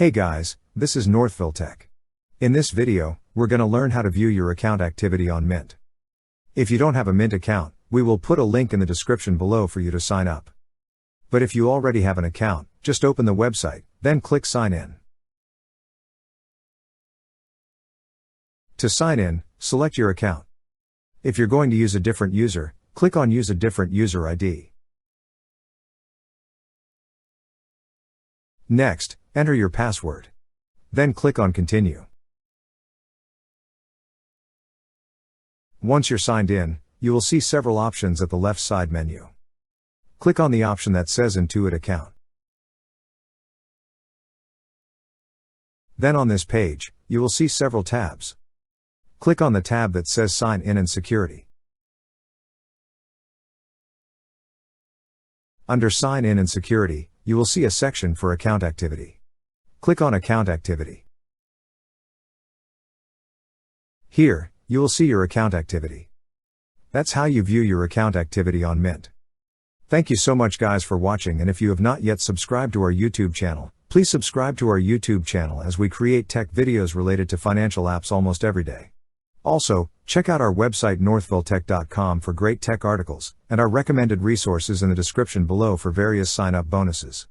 Hey guys, this is Northville Tech. In this video, we're going to learn how to view your account activity on Mint. If you don't have a Mint account, we will put a link in the description below for you to sign up. But if you already have an account, just open the website, then click Sign In. To sign in, select your account. If you're going to use a different user, click on Use a different user ID. Next, enter your password. Then click on Continue. Once you're signed in, you will see several options at the left side menu. Click on the option that says Intuit Account. Then on this page, you will see several tabs. Click on the tab that says Sign In and Security. Under Sign In and Security, you will see a section for account activity. Click on Account Activity. Here, you will see your account activity. That's how you view your account activity on Mint. Thank you so much guys for watching, and if you have not yet subscribed to our YouTube channel, please subscribe to our YouTube channel as we create tech videos related to financial apps almost every day. Also, check out our website northvilletech.com for great tech articles, and our recommended resources in the description below for various sign-up bonuses.